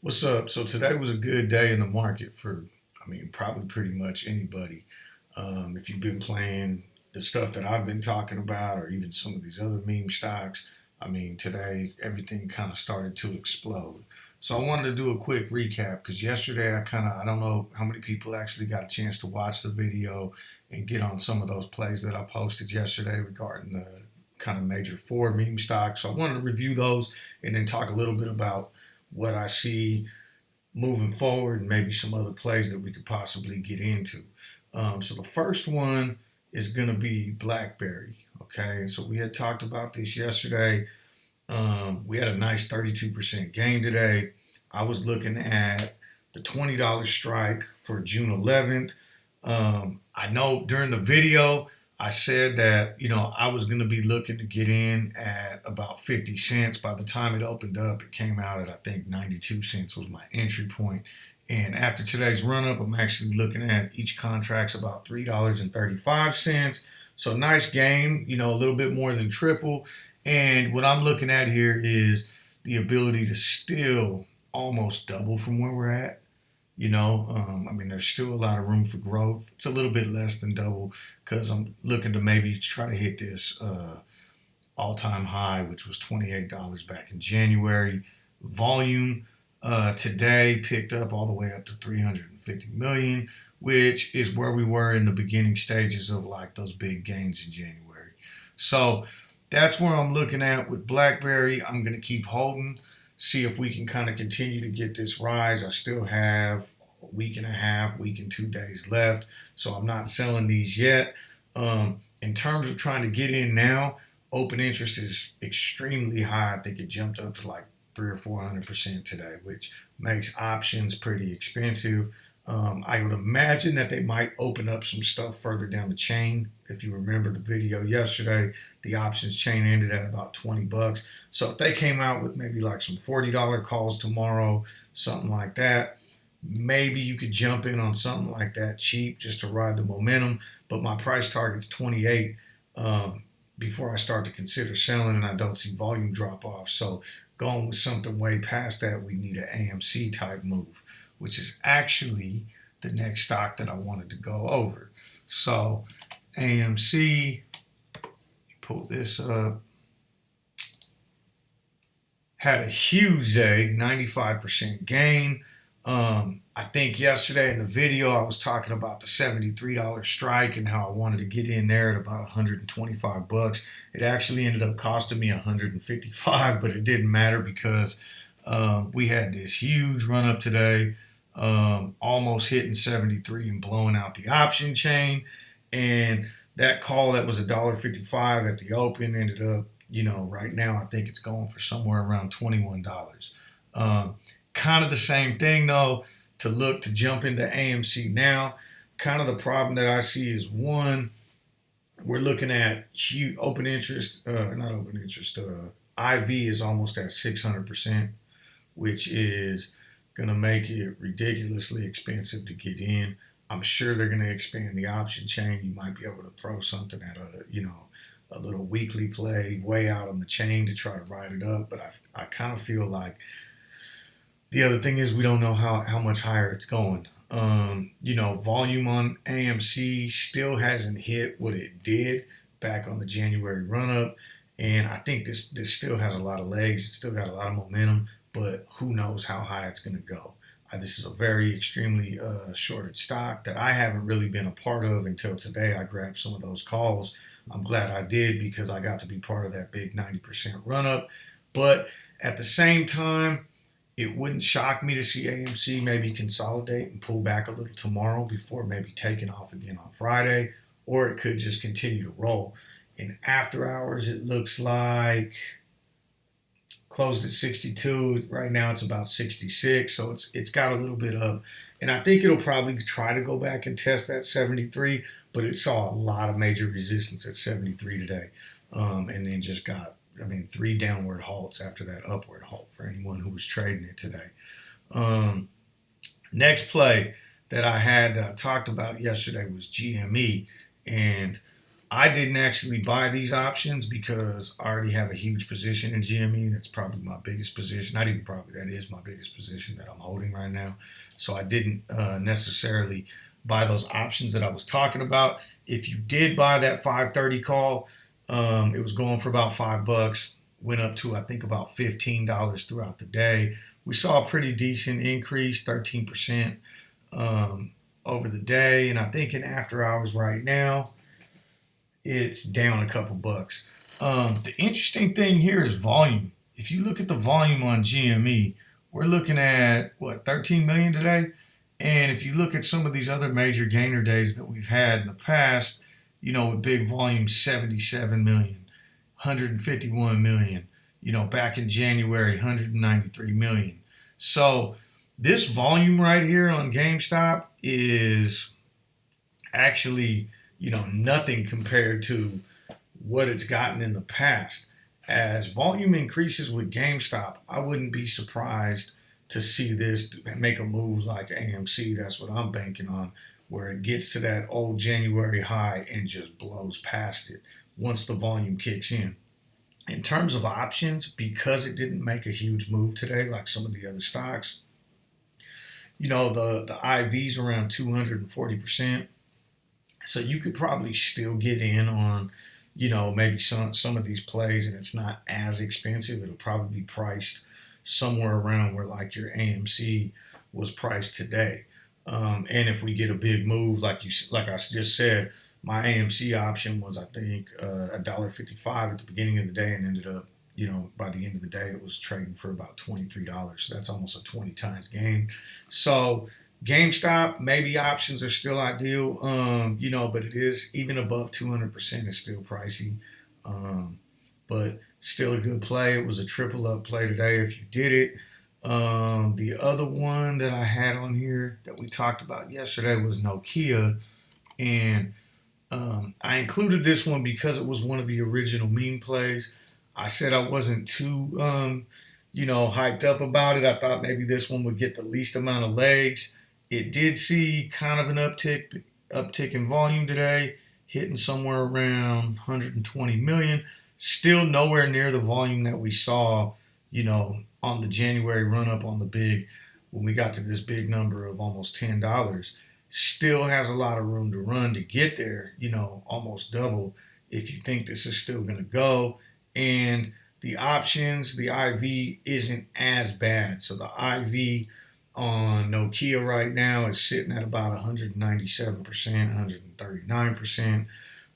What's up? So today was a good day in the market for, probably pretty much anybody. If you've been playing the stuff that I've been talking about, or even some of these other meme stocks, today everything kind of started to explode. So I wanted to do a quick recap because yesterday I don't know how many people actually got a chance to watch the video and get on some of those plays that I posted yesterday regarding the kind of major four meme stocks. So I wanted to review those and then talk a little bit about what I see moving forward and maybe some other plays that we could possibly get into. So the first one is going to be Blackberry. Okay, and so we had talked about this yesterday. We had a nice 32% gain today. I was looking at the $20 strike for June 11th. I know during the video, I said that, I was going to be looking to get in at about 50 cents. By the time it opened up, it came out at, I think, 92 cents was my entry point. And after today's run up, I'm actually looking at each contract's about $3.35. So nice gain, a little bit more than triple. And what I'm looking at here is the ability to still almost double from where we're at. There's still a lot of room for growth. It's a little bit less than double because I'm looking to maybe try to hit this all-time high, which was $28 back in January. Volume today picked up all the way up to 350 million, which is where we were in the beginning stages of like those big gains in January. So that's where I'm looking at with Blackberry. I'm going to keep holding, see if we can kind of continue to get this rise. I still have a week and a half, week and 2 days left, so I'm not selling these yet. In terms of trying to get in now, open interest is extremely high. I think it jumped up to like 300 or 400% today, which makes options pretty expensive. I would imagine that they might open up some stuff further down the chain. If you remember the video yesterday, the options chain ended at about 20 bucks. So if they came out with maybe like some $40 calls tomorrow, something like that, maybe you could jump in on something like that cheap just to ride the momentum. But my price target's 28 before I start to consider selling, and I don't see volume drop off. So going with something way past that, we need an AMC type move, which is actually the next stock that I wanted to go over. So AMC, pull this up, had a huge day, 95% gain. I think yesterday in the video I was talking about the $73 strike and how I wanted to get in there at about 125 bucks. It actually ended up costing me 155, but it didn't matter because we had this huge run up today, almost hitting 73 and blowing out the option chain. And that call that was $1.55 at the open ended up, right now I think it's going for somewhere around $21. Kind of the same thing though, to look to jump into AMC now. Kind of the problem that I see is one, we're looking at huge open interest, not open interest, IV is almost at 600%, which is going to make it ridiculously expensive to get in. I'm sure they're going to expand the option chain. You might be able to throw something at a little weekly play way out on the chain to try to ride it up. But I kind of feel like the other thing is we don't know how much higher it's going. Volume on AMC still hasn't hit what it did back on the January run up. And I think this still has a lot of legs. It's still got a lot of momentum, but who knows how high it's going to go. This is a very extremely shorted stock that I haven't really been a part of until today. I grabbed some of those calls. I'm glad I did because I got to be part of that big 90% run up. But at the same time, it wouldn't shock me to see AMC maybe consolidate and pull back a little tomorrow before maybe taking off again on Friday, or it could just continue to roll. In after hours, it looks like closed at 62. Right now, it's about 66, so it's got a little bit up, and I think it'll probably try to go back and test that 73, but it saw a lot of major resistance at 73 today, and then just got three downward halts after that upward halt for anyone who was trading it today. Next play that I talked about yesterday was GME, and I didn't actually buy these options because I already have a huge position in GME. That's probably my biggest position. Not even probably, that is my biggest position that I'm holding right now. So I didn't necessarily buy those options that I was talking about. If you did buy that 530 call, it was going for about $5. Went up to I think about $15 throughout the day. We saw a pretty decent increase, 13% over the day, and I think in after hours right now it's down a couple bucks. The interesting thing here is volume. If you look at the volume on GME, we're looking at what, 13 million today. And if you look at some of these other major gainer days that we've had in the past, with big volume, 77 million, 151 million, back in January, 193 million. So this volume right here on Gamestop is actually, nothing compared to what it's gotten in the past. As volume increases with GameStop, I wouldn't be surprised to see this make a move like AMC. That's what I'm banking on, where it gets to that old January high and just blows past it once the volume kicks in. In terms of options, because it didn't make a huge move today like some of the other stocks, the IV's around 240%. So you could probably still get in on, maybe some of these plays, and it's not as expensive. It'll probably be priced somewhere around where like your AMC was priced today. And if we get a big move, like I just said, my AMC option was I think $1.55 at the beginning of the day, and ended up, by the end of the day, it was trading for about $23. So that's almost a 20 times gain. So GameStop, maybe options are still ideal, but it is even above 200% is still pricey, but still a good play. It was a triple up play today if you did it. The other one that I had on here that we talked about yesterday was Nokia, and I included this one because it was one of the original meme plays. I said I wasn't too, hyped up about it. I thought maybe this one would get the least amount of legs. It did see kind of an uptick in volume today, hitting somewhere around 120 million. Still nowhere near the volume that we saw, on the January run up on the big, when we got to this big number of almost $10. Still has a lot of room to run to get there, almost double if you think this is still going to go. And the options, the IV isn't as bad. So the IV on Nokia right now is sitting at about 197%,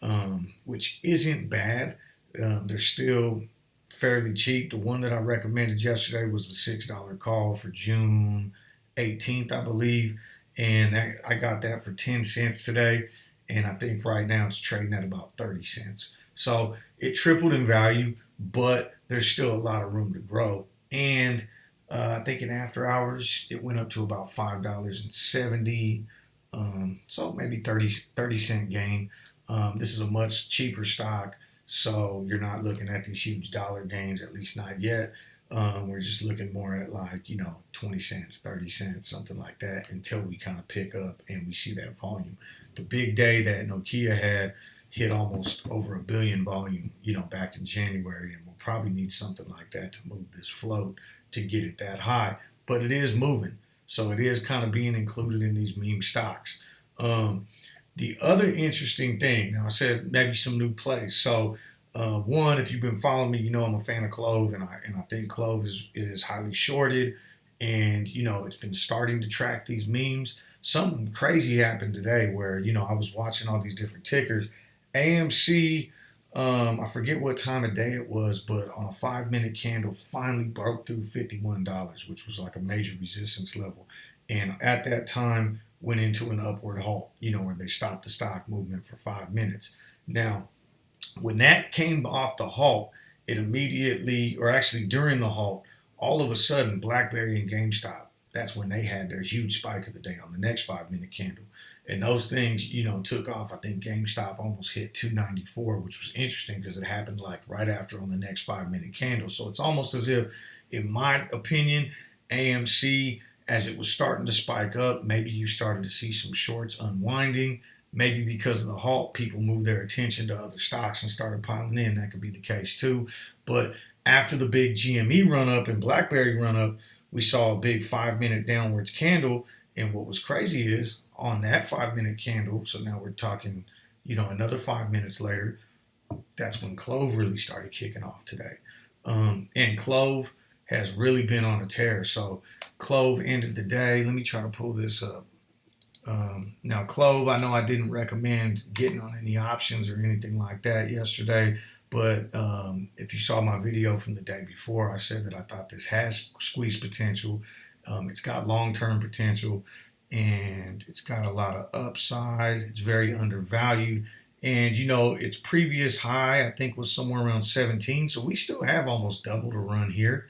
139%, which isn't bad. They're still fairly cheap. The one that I recommended yesterday was the $6 call for June 18th, I believe. And I got that for 10 cents today. And I think right now it's trading at about 30 cents. So it tripled in value, but there's still a lot of room to grow. And I think in after hours, it went up to about $5.70. So maybe 30 cent gain. This is a much cheaper stock, so you're not looking at these huge dollar gains, at least not yet. We're just looking more at like, 20 cents, 30 cents, something like that, until we kind of pick up and we see that volume. The big day that Nokia had hit almost over a billion volume, back in January, and we'll probably need something like that to move this float to get it that high. But it is moving, so it is kind of being included in these meme stocks. The other interesting thing, now I said maybe some new plays. So one, if you've been following me, I'm a fan of Clove, and I think Clove is highly shorted, and it's been starting to track these memes. Something crazy happened today where I was watching all these different tickers. AMC, I forget what time of day it was, but on a 5-minute candle, finally broke through $51, which was like a major resistance level, and at that time went into an upward halt. Where they stopped the stock movement for 5 minutes. Now, when that came off the halt, it immediately, or actually during the halt, all of a sudden, Blackberry and Gamestop, that's when they had their huge spike of the day on the next 5-minute candle. And those things, took off. I think GameStop almost hit 294, which was interesting because it happened like right after on the next 5-minute candle. So it's almost as if, in my opinion, AMC, as it was starting to spike up, maybe you started to see some shorts unwinding. Maybe because of the halt, people moved their attention to other stocks and started piling in. That could be the case too. But after the big GME run up and Blackberry run up, we saw a big 5 minute downwards candle. And what was crazy is on that 5 minute candle, so now we're talking, another 5 minutes later, that's when Clove really started kicking off today. And Clove has really been on a tear. So Clove ended the day. Let me try to pull this up. Now, Clove, I know I didn't recommend getting on any options or anything like that yesterday, but if you saw my video from the day before, I said that I thought this has squeeze potential. It's got long-term potential, and it's got a lot of upside. It's very undervalued. And, its previous high, I think, was somewhere around 17. So we still have almost double to run here.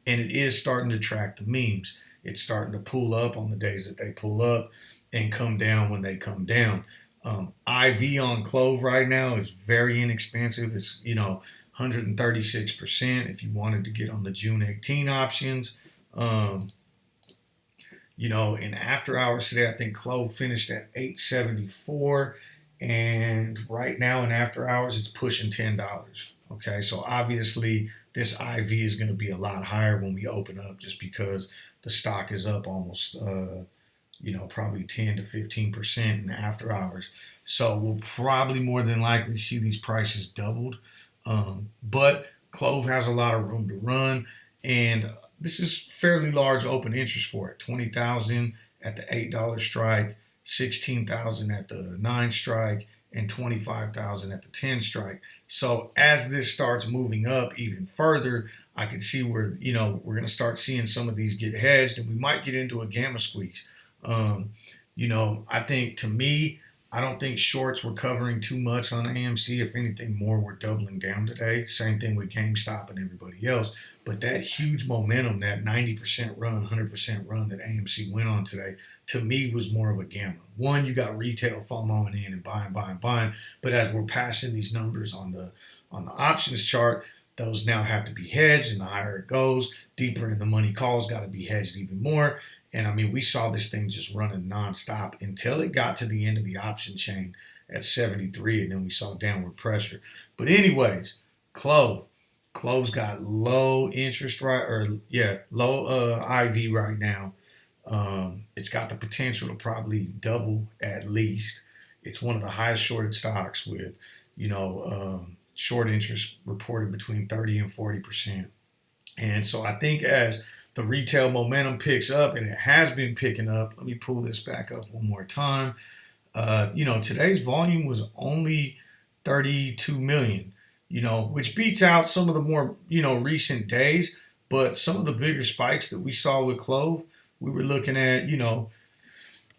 And it is starting to track the memes. It's starting to pull up on the days that they pull up and come down when they come down. IV on Clove right now is very inexpensive. It's, 136% if you wanted to get on the June 18 options. In after hours today, I think Clove finished at 874. And right now in after hours, it's pushing $10. Okay, so obviously this IV is going to be a lot higher when we open up just because the stock is up almost, probably 10 to 15% in the after hours. So we'll probably more than likely see these prices doubled. But Clove has a lot of room to run. And this is fairly large open interest for it. 20,000 at the $8 strike, 16,000 at the 9 strike, and 25,000 at the 10 strike. So as this starts moving up even further, I could see where, we're going to start seeing some of these get hedged, and we might get into a gamma squeeze. I think, to me, I don't think shorts were covering too much on AMC. If anything more, we're doubling down today. Same thing with Gamestop and everybody else. But that huge momentum, that 90% run, 100% run that AMC went on today, to me was more of a gamma. One, you got retail FOMOing in and buying. But as we're passing these numbers on the options chart, those now have to be hedged, and the higher it goes, deeper in the money calls got to be hedged even more. And I mean, we saw this thing just running nonstop until it got to the end of the option chain at 73, and then we saw downward pressure. But anyways, Clove's got low interest low IV right now. It's got the potential to probably double at least. It's one of the highest shorted stocks with, short interest reported between 30 and 40%. And so I think as the retail momentum picks up, and it has been picking up. Let me pull this back up one more time. Today's volume was only 32 million, which beats out some of the more, recent days. But some of the bigger spikes that we saw with Clove, we were looking at,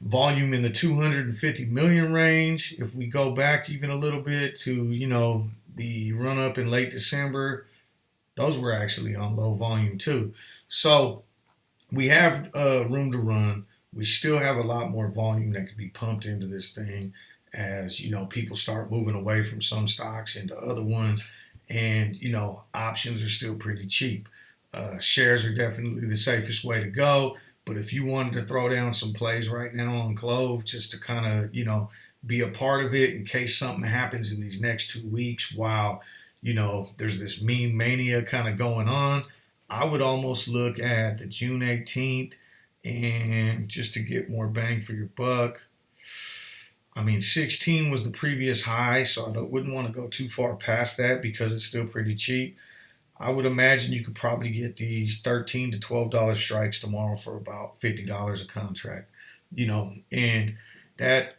volume in the 250 million range. If we go back even a little bit to, the run up in late December, those were actually on low volume too. So we have room to run. We still have a lot more volume that could be pumped into this thing as, people start moving away from some stocks into other ones. And, options are still pretty cheap. Shares are definitely the safest way to go. But if you wanted to throw down some plays right now on Clove just to kind of, be a part of it in case something happens in these next 2 weeks while, there's this meme mania kind of going on, I would almost look at the June 18th and just to get more bang for your buck. I mean, 16 was the previous high, so I wouldn't want to go too far past that because it's still pretty cheap. I would imagine you could probably get these $13 to $12 strikes tomorrow for about $50 a contract, and that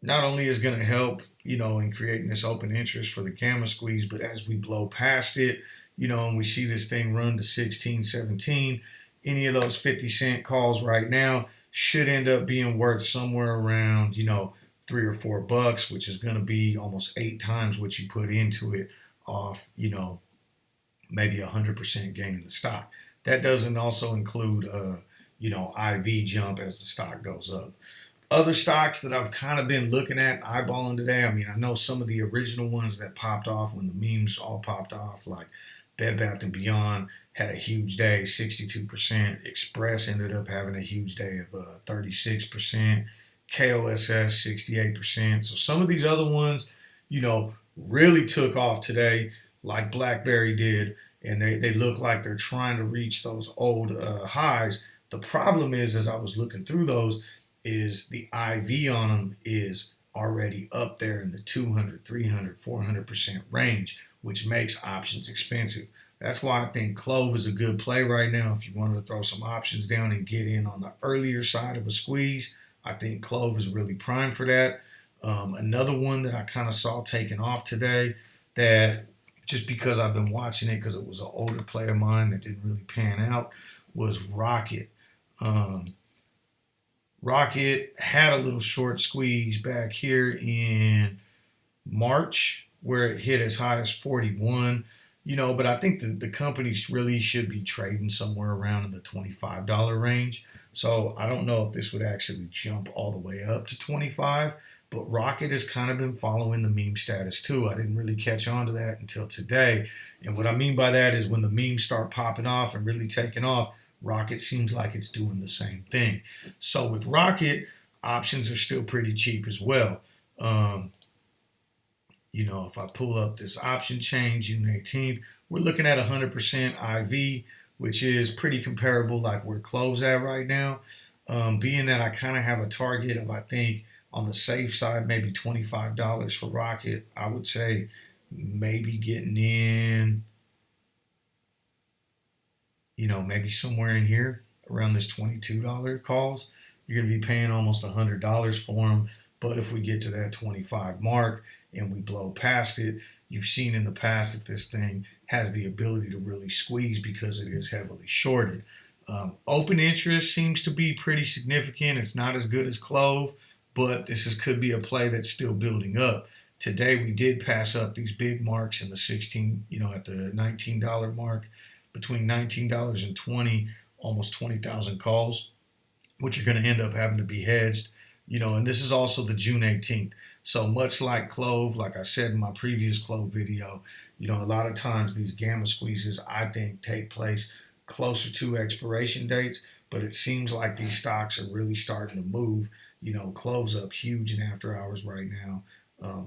not only is going to help, in creating this open interest for the gamma squeeze, but as we blow past it, and we see this thing run to 16, 17, any of those 50-cent calls right now should end up being worth somewhere around, $3 or $4, which is going to be almost 8 times what you put into it off, maybe 100% gain in the stock. That doesn't also include, IV jump as the stock goes up. Other stocks that I've kind of been looking at, eyeballing today, I mean, I know some of the original ones that popped off when the memes all popped off, like Bed Bath & Beyond had a huge day, 62%. Express ended up having a huge day of 36%. KOSS 68%. So some of these other ones, really took off today, like Blackberry did, and they look like they're trying to reach those old highs. The problem is, as I was looking through those, is the IV on them is already up there in the 200, 300, 400% range, which makes options expensive. That's why I think Clove is a good play right now. If you wanted to throw some options down and get in on the earlier side of a squeeze, I think Clove is really prime for that. Another one that I kind of saw taking off today, that just because I've been watching it because it was an older play of mine that didn't really pan out, was Rocket. Um, Rocket had a little short squeeze back here in March where it hit as high as 41. But I think the companies really should be trading somewhere around in the $25 range. So I don't know if this would actually jump all the way up to 25, but Rocket has kind of been following the meme status too. I didn't really catch on to that until today. And what I mean by that is when the memes start popping off and really taking off, Rocket seems like it's doing the same thing. So with Rocket, options are still pretty cheap as well. Um, if I pull up this option chain, June 18th, we're looking at 100% IV, which is pretty comparable like where Clove's at right now. Being that I kind of have a target of, I think, on the safe side, maybe $25 for Rocket, I would say maybe getting in, maybe somewhere in here around this $22 calls. You're going to be paying almost $100 for them. But if we get to that 25 mark and we blow past it, you've seen in the past that this thing has the ability to really squeeze because it is heavily shorted. Open interest seems to be pretty significant. It's not as good as Clove, but could be a play that's still building up. Today we did pass up these big marks in the 16, at the $19 mark, between $19 and 20, almost 20,000 calls, which are going to end up having to be hedged. And this is also the June 18th. So much like Clove, like I said in my previous Clove video, a lot of times these gamma squeezes, I think, take place closer to expiration dates, but it seems like these stocks are really starting to move. Clove's up huge in after hours right now.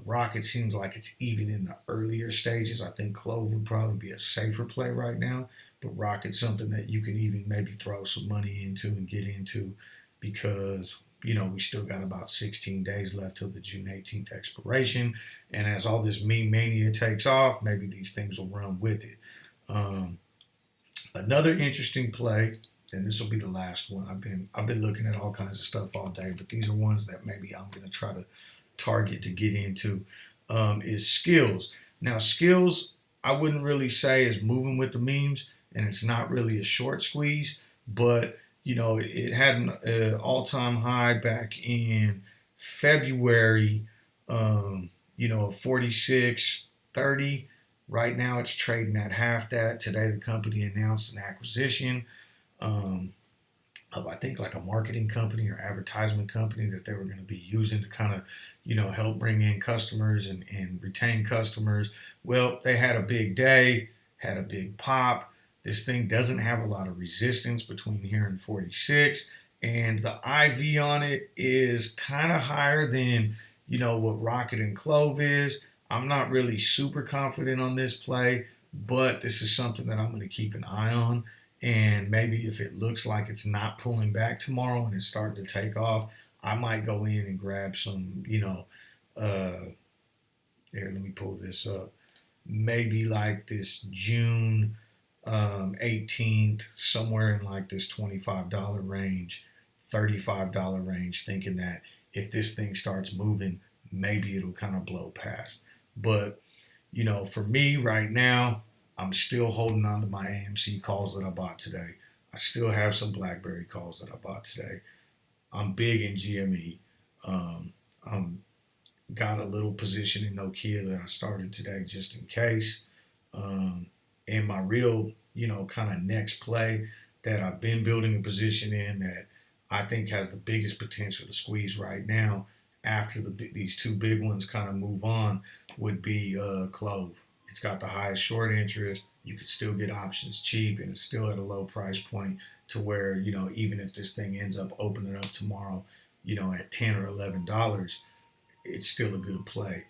Rocket seems like it's even in the earlier stages. I think Clove would probably be a safer play right now, but Rocket's something that you can even maybe throw some money into and get into because we still got about 16 days left till the June 18th expiration. And as all this meme mania takes off, maybe these things will run with it. Another interesting play, and this will be the last one. I've been looking at all kinds of stuff all day, but these are ones that maybe I'm going to try to target to get into, is Skills. Now, Skills, I wouldn't really say is moving with the memes, and it's not really a short squeeze, but it had an all-time high back in February, 46.30. Right now it's trading at half that. Today the company announced an acquisition of, I think, like a marketing company or advertisement company that they were going to be using to kind of, help bring in customers and retain customers. Well, they had a big day, had a big pop. This thing doesn't have a lot of resistance between here and 46, and the IV on it is kind of higher than, what Rocket and Clove is. I'm not really super confident on this play, but this is something that I'm going to keep an eye on. And maybe if it looks like it's not pulling back tomorrow and it's starting to take off, I might go in and grab some, here, let me pull this up. Maybe like this June 18th, somewhere in like this $25 range, $35 range, thinking that if this thing starts moving, maybe it'll kind of blow past. But, for me right now, I'm still holding on to my AMC calls that I bought today. I still have some Blackberry calls that I bought today. I'm big in GME. I'm got a little position in Nokia that I started today just in case. And my real, kind of next play that I've been building a position in that I think has the biggest potential to squeeze right now after these two big ones kind of move on would be Clove. It's got the highest short interest. You could still get options cheap, and it's still at a low price point to where, even if this thing ends up opening up tomorrow, at $10 or $11, it's still a good play.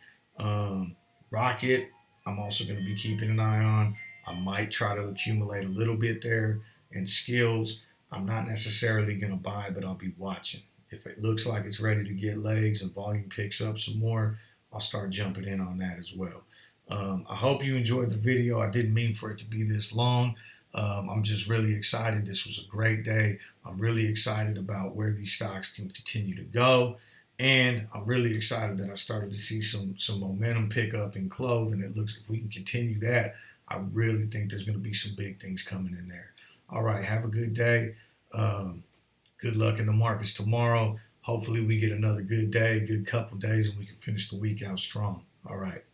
Rocket, I'm also going to be keeping an eye on. I might try to accumulate a little bit there. And skills, I'm not necessarily going to buy, but I'll be watching. If it looks like it's ready to get legs and volume picks up some more, I'll start jumping in on that as well. I hope you enjoyed the video. I didn't mean for it to be this long. I'm just really excited. This was a great day. I'm really excited about where these stocks can continue to go. And I'm really excited that I started to see some momentum pick up in Clove. And it looks, if we can continue that, I really think there's going to be some big things coming in there. All right, have a good day. Good luck in the markets tomorrow. Hopefully we get another good day, good couple days, and we can finish the week out strong. All right.